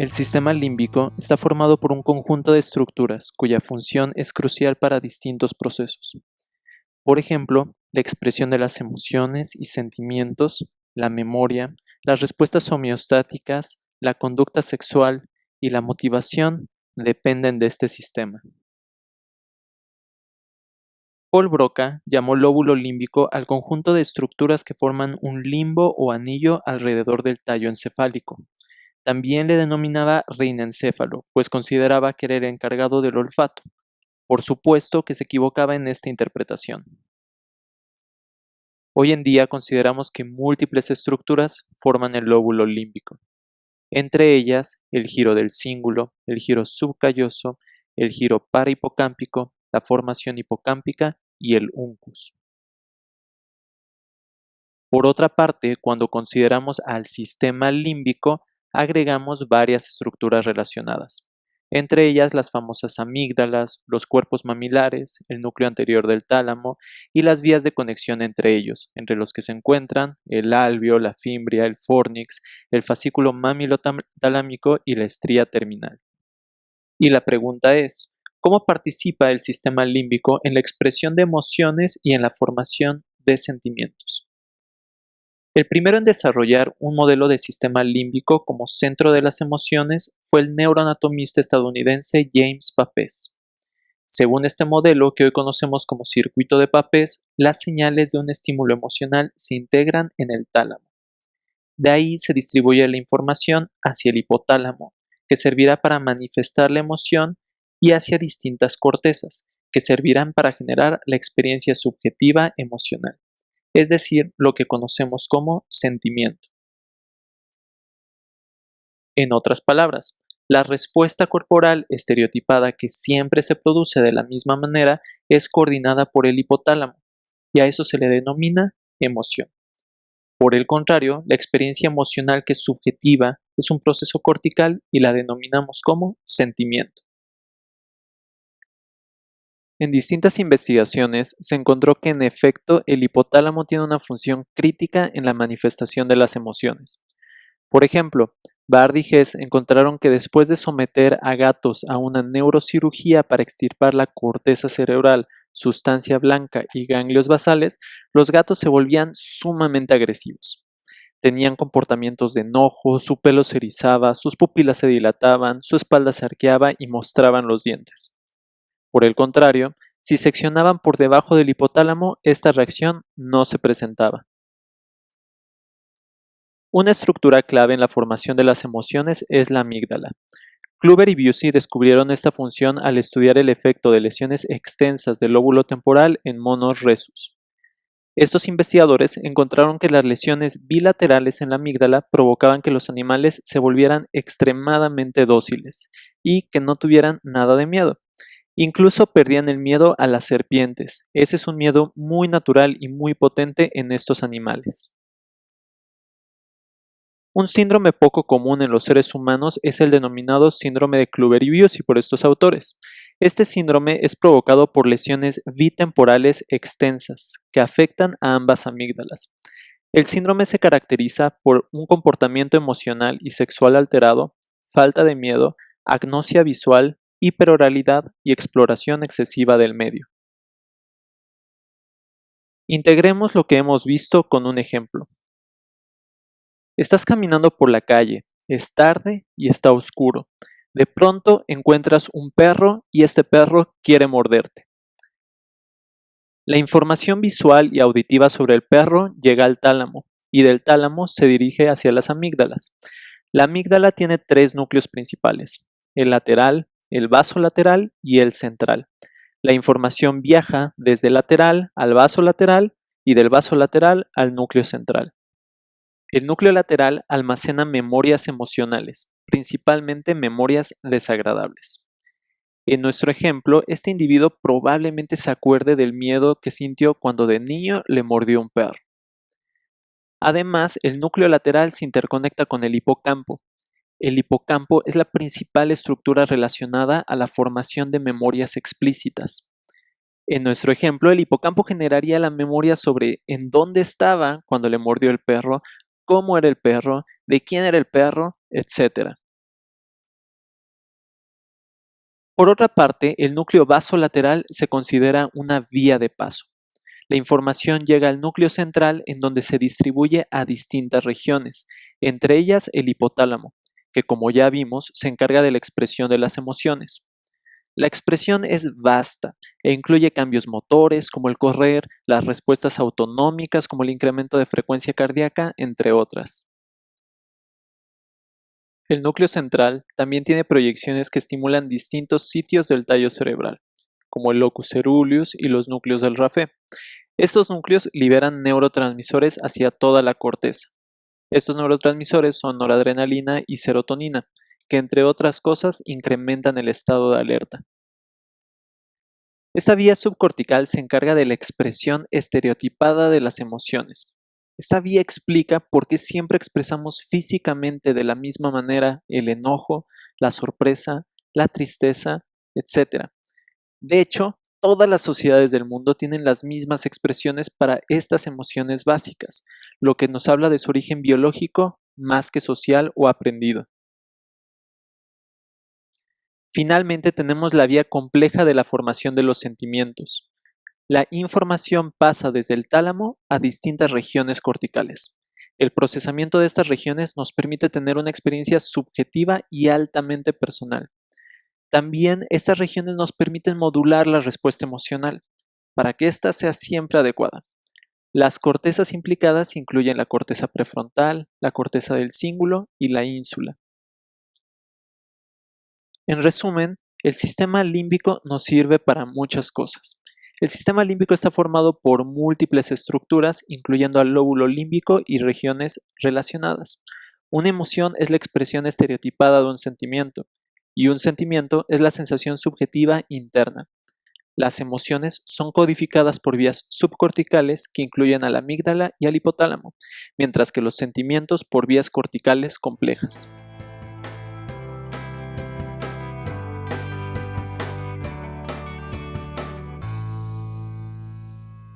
El sistema límbico está formado por un conjunto de estructuras cuya función es crucial para distintos procesos. Por ejemplo, la expresión de las emociones y sentimientos, la memoria, las respuestas homeostáticas, la conducta sexual y la motivación dependen de este sistema. Paul Broca llamó lóbulo límbico al conjunto de estructuras que forman un limbo o anillo alrededor del tallo encefálico. También le denominaba reinencéfalo, pues consideraba que era el encargado del olfato. Por supuesto que se equivocaba en esta interpretación. Hoy en día consideramos que múltiples estructuras forman el lóbulo límbico, entre ellas el giro del cíngulo, el giro subcalloso, el giro parahipocámpico, la formación hipocámpica y el uncus. Por otra parte, cuando consideramos al sistema límbico, agregamos varias estructuras relacionadas, entre ellas las famosas amígdalas, los cuerpos mamilares, el núcleo anterior del tálamo y las vías de conexión entre ellos, entre los que se encuentran el alveo, la fimbria, el fórnix, el fascículo mamilotalámico y la estría terminal. Y la pregunta es, ¿cómo participa el sistema límbico en la expresión de emociones y en la formación de sentimientos? El primero en desarrollar un modelo de sistema límbico como centro de las emociones fue el neuroanatomista estadounidense James Papez. Según este modelo, que hoy conocemos como circuito de Papez, las señales de un estímulo emocional se integran en el tálamo. De ahí se distribuye la información hacia el hipotálamo, que servirá para manifestar la emoción, y hacia distintas cortezas, que servirán para generar la experiencia subjetiva emocional, es decir, lo que conocemos como sentimiento. En otras palabras, la respuesta corporal estereotipada que siempre se produce de la misma manera es coordinada por el hipotálamo, y a eso se le denomina emoción. Por el contrario, la experiencia emocional que es subjetiva es un proceso cortical y la denominamos como sentimiento. En distintas investigaciones se encontró que en efecto el hipotálamo tiene una función crítica en la manifestación de las emociones. Por ejemplo, Bard y Hess encontraron que después de someter a gatos a una neurocirugía para extirpar la corteza cerebral, sustancia blanca y ganglios basales, los gatos se volvían sumamente agresivos. Tenían comportamientos de enojo, su pelo se erizaba, sus pupilas se dilataban, su espalda se arqueaba y mostraban los dientes. Por el contrario, si seccionaban por debajo del hipotálamo, esta reacción no se presentaba. Una estructura clave en la formación de las emociones es la amígdala. Kluver y Busey descubrieron esta función al estudiar el efecto de lesiones extensas del lóbulo temporal en monos rhesus. Estos investigadores encontraron que las lesiones bilaterales en la amígdala provocaban que los animales se volvieran extremadamente dóciles y que no tuvieran nada de miedo. Incluso perdían el miedo a las serpientes. Ese es un miedo muy natural y muy potente en estos animales. Un síndrome poco común en los seres humanos es el denominado síndrome de Kluver y Busey por estos autores. Este síndrome es provocado por lesiones bitemporales extensas que afectan a ambas amígdalas. El síndrome se caracteriza por un comportamiento emocional y sexual alterado, falta de miedo, agnosia visual, hiperoralidad y exploración excesiva del medio. Integremos lo que hemos visto con un ejemplo. Estás caminando por la calle, es tarde y está oscuro. De pronto encuentras un perro y este perro quiere morderte. La información visual y auditiva sobre el perro llega al tálamo y del tálamo se dirige hacia las amígdalas. La amígdala tiene tres núcleos principales: el lateral, el basolateral y el central. La información viaja desde el lateral al basolateral y del basolateral al núcleo central. El núcleo lateral almacena memorias emocionales, principalmente memorias desagradables. En nuestro ejemplo, este individuo probablemente se acuerde del miedo que sintió cuando de niño le mordió un perro. Además, el núcleo lateral se interconecta con el hipocampo. El hipocampo es la principal estructura relacionada a la formación de memorias explícitas. En nuestro ejemplo, el hipocampo generaría la memoria sobre en dónde estaba cuando le mordió el perro, cómo era el perro, de quién era el perro, etc. Por otra parte, el núcleo basolateral se considera una vía de paso. La información llega al núcleo central en donde se distribuye a distintas regiones, entre ellas el hipotálamo, que como ya vimos se encarga de la expresión de las emociones. La expresión es vasta e incluye cambios motores como el correr, las respuestas autonómicas como el incremento de frecuencia cardíaca, entre otras. El núcleo central también tiene proyecciones que estimulan distintos sitios del tallo cerebral, como el locus coeruleus y los núcleos del Rapé. Estos núcleos liberan neurotransmisores hacia toda la corteza. Estos neurotransmisores son noradrenalina y serotonina, que entre otras cosas incrementan el estado de alerta. Esta vía subcortical se encarga de la expresión estereotipada de las emociones. Esta vía explica por qué siempre expresamos físicamente de la misma manera el enojo, la sorpresa, la tristeza, etc. De hecho, todas las sociedades del mundo tienen las mismas expresiones para estas emociones básicas, lo que nos habla de su origen biológico más que social o aprendido. Finalmente tenemos la vía compleja de la formación de los sentimientos. La información pasa desde el tálamo a distintas regiones corticales. El procesamiento de estas regiones nos permite tener una experiencia subjetiva y altamente personal. También estas regiones nos permiten modular la respuesta emocional, para que ésta sea siempre adecuada. Las cortezas implicadas incluyen la corteza prefrontal, la corteza del cíngulo y la ínsula. En resumen, el sistema límbico nos sirve para muchas cosas. El sistema límbico está formado por múltiples estructuras, incluyendo al lóbulo límbico y regiones relacionadas. Una emoción es la expresión estereotipada de un sentimiento, y un sentimiento es la sensación subjetiva interna. Las emociones son codificadas por vías subcorticales que incluyen a la amígdala y al hipotálamo, mientras que los sentimientos por vías corticales complejas.